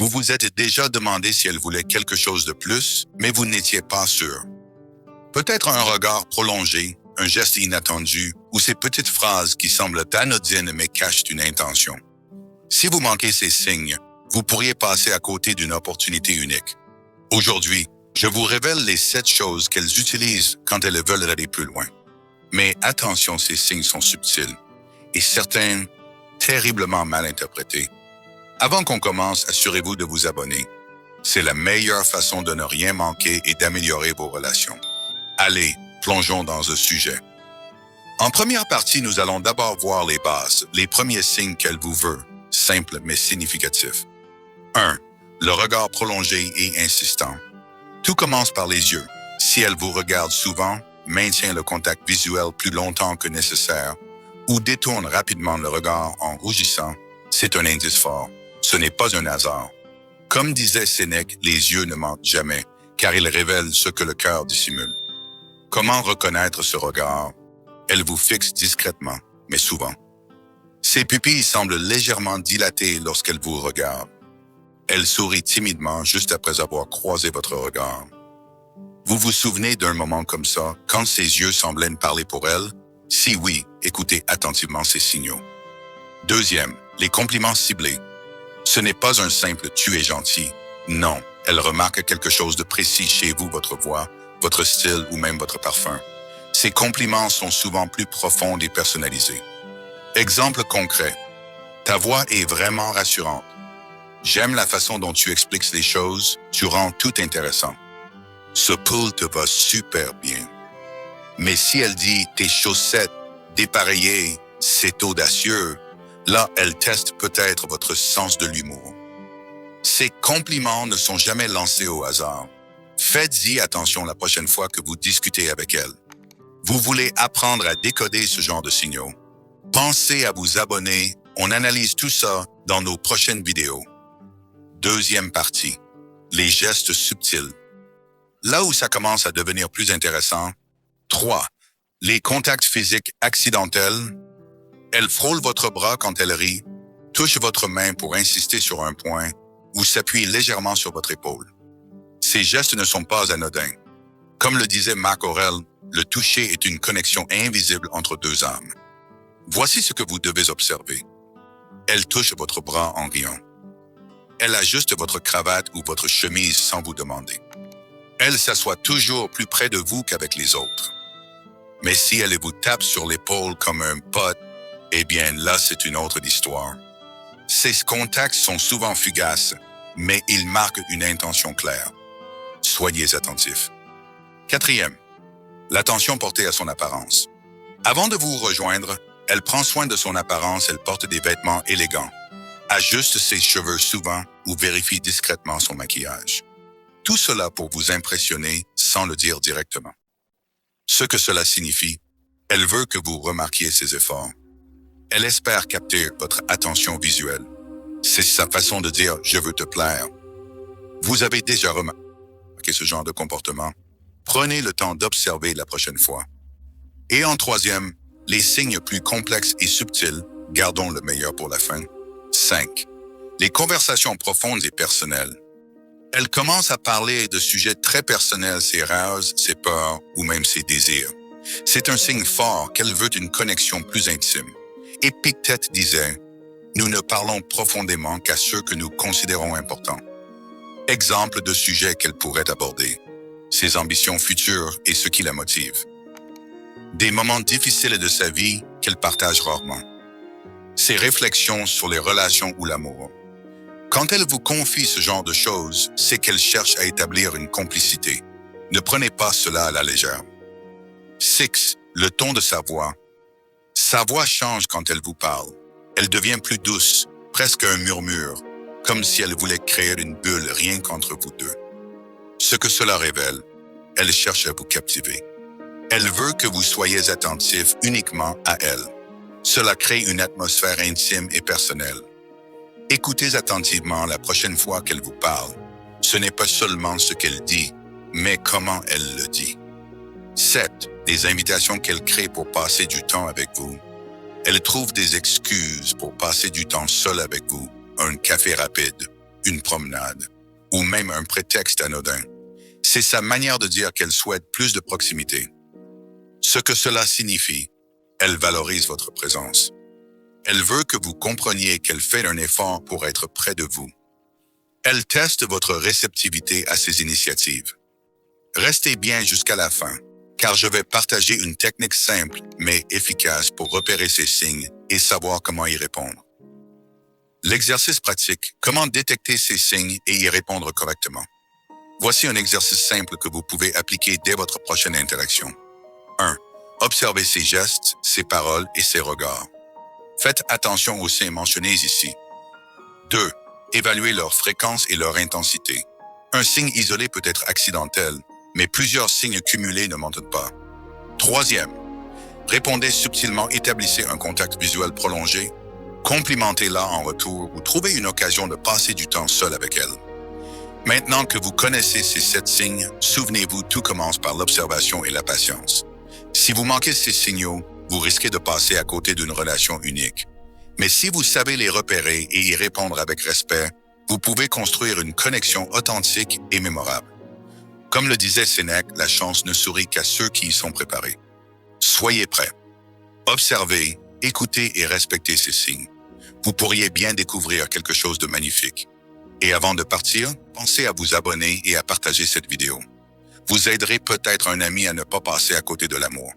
Vous vous êtes déjà demandé si elle voulait quelque chose de plus, mais vous n'étiez pas sûr. Peut-être un regard prolongé, un geste inattendu ou ces petites phrases qui semblent anodines mais cachent une intention. Si vous manquez ces signes, vous pourriez passer à côté d'une opportunité unique. Aujourd'hui, je vous révèle les 7 choses qu'elles utilisent quand elles veulent aller plus loin. Mais attention, ces signes sont subtils et certains terriblement mal interprétés. Avant qu'on commence, assurez-vous de vous abonner. C'est la meilleure façon de ne rien manquer et d'améliorer vos relations. Allez, plongeons dans ce sujet. En première partie, nous allons d'abord voir les bases, les premiers signes qu'elle vous veut, simples mais significatifs. 1. Le regard prolongé et insistant. Tout commence par les yeux. Si elle vous regarde souvent, maintient le contact visuel plus longtemps que nécessaire ou détourne rapidement le regard en rougissant, c'est un indice fort. Ce n'est pas un hasard. Comme disait Sénèque, les yeux ne mentent jamais, car ils révèlent ce que le cœur dissimule. Comment reconnaître ce regard? Elle vous fixe discrètement, mais souvent. Ses pupilles semblent légèrement dilatées lorsqu'elle vous regarde. Elle sourit timidement juste après avoir croisé votre regard. Vous vous souvenez d'un moment comme ça, quand ses yeux semblaient parler pour elle? Si oui, écoutez attentivement ces signaux. Deuxième, les compliments ciblés. Ce n'est pas un simple « tu es gentil ». Non, elle remarque quelque chose de précis chez vous, votre voix, votre style ou même votre parfum. Ces compliments sont souvent plus profonds et personnalisés. Exemple concret. Ta voix est vraiment rassurante. J'aime la façon dont tu expliques les choses, tu rends tout intéressant. Ce pull te va super bien. Mais si elle dit tes chaussettes dépareillées, c'est audacieux, là elle teste peut-être votre sens de l'humour. Ces compliments ne sont jamais lancés au hasard. Faites-y attention la prochaine fois que vous discutez avec elle. Vous voulez apprendre à décoder ce genre de signaux? Pensez à vous abonner, on analyse tout ça dans nos prochaines vidéos. Deuxième partie, les gestes subtils. Là où ça commence à devenir plus intéressant. 3. Les contacts physiques accidentels. Elle frôle votre bras quand elle rit, touche votre main pour insister sur un point ou s'appuie légèrement sur votre épaule. Ces gestes ne sont pas anodins. Comme le disait Marc Aurèle, le toucher est une connexion invisible entre deux âmes. Voici ce que vous devez observer. Elle touche votre bras en riant. Elle ajuste votre cravate ou votre chemise sans vous demander. Elle s'assoit toujours plus près de vous qu'avec les autres. Mais si elle vous tape sur l'épaule comme un pote, eh bien là c'est une autre histoire. Ces contacts sont souvent fugaces, mais ils marquent une intention claire. Soyez attentifs. 4. L'attention portée à son apparence. Avant de vous rejoindre, elle prend soin de son apparence, elle porte des vêtements élégants, ajuste ses cheveux souvent ou vérifie discrètement son maquillage. Tout cela pour vous impressionner sans le dire directement. Ce que cela signifie, elle veut que vous remarquiez ses efforts. Elle espère capter votre attention visuelle. C'est sa façon de dire « je veux te plaire ». Vous avez déjà remarqué ce genre de comportement. Prenez le temps d'observer la prochaine fois. Et en 3, les signes plus complexes et subtils, gardons le meilleur pour la fin. 5. Les conversations profondes et personnelles. Elle commence à parler de sujets très personnels, ses rêves, ses peurs ou même ses désirs. C'est un signe fort qu'elle veut une connexion plus intime. Épictète disait « Nous ne parlons profondément qu'à ceux que nous considérons importants ». Exemple de sujets qu'elle pourrait aborder. Ses ambitions futures et ce qui la motive. Des moments difficiles de sa vie qu'elle partage rarement. Ses réflexions sur les relations ou l'amour. Quand elle vous confie ce genre de choses, c'est qu'elle cherche à établir une complicité. Ne prenez pas cela à la légère. 6. Le ton de sa voix. Sa voix change quand elle vous parle. Elle devient plus douce, presque un murmure, comme si elle voulait créer une bulle rien qu'entre vous deux. Ce que cela révèle, elle cherche à vous captiver. Elle veut que vous soyez attentif uniquement à elle. Cela crée une atmosphère intime et personnelle. Écoutez attentivement la prochaine fois qu'elle vous parle. Ce n'est pas seulement ce qu'elle dit, mais comment elle le dit. 7. Des invitations qu'elle crée pour passer du temps avec vous. Elle trouve des excuses pour passer du temps seule avec vous, un café rapide, une promenade, ou même un prétexte anodin. C'est sa manière de dire qu'elle souhaite plus de proximité. Ce que cela signifie, elle valorise votre présence. Elle veut que vous compreniez qu'elle fait un effort pour être près de vous. Elle teste votre réceptivité à ses initiatives. Restez bien jusqu'à la fin, car je vais partager une technique simple mais efficace pour repérer ces signes et savoir comment y répondre. L'exercice pratique, comment détecter ces signes et y répondre correctement. Voici un exercice simple que vous pouvez appliquer dès votre prochaine interaction. 1. Observez ses gestes, ses paroles et ses regards. Faites attention aux signes mentionnés ici. 2. Évaluez leur fréquence et leur intensité. Un signe isolé peut être accidentel, mais plusieurs signes cumulés ne mentent pas. 3. Répondez subtilement, établissez un contact visuel prolongé, complimentez-la en retour ou trouvez une occasion de passer du temps seul avec elle. Maintenant que vous connaissez ces 7 signes, souvenez-vous, tout commence par l'observation et la patience. Si vous manquez ces signaux, vous risquez de passer à côté d'une relation unique. Mais si vous savez les repérer et y répondre avec respect, vous pouvez construire une connexion authentique et mémorable. Comme le disait Sénèque, la chance ne sourit qu'à ceux qui y sont préparés. Soyez prêts. Observez, écoutez et respectez ces signes. Vous pourriez bien découvrir quelque chose de magnifique. Et avant de partir, pensez à vous abonner et à partager cette vidéo. Vous aiderez peut-être un ami à ne pas passer à côté de l'amour.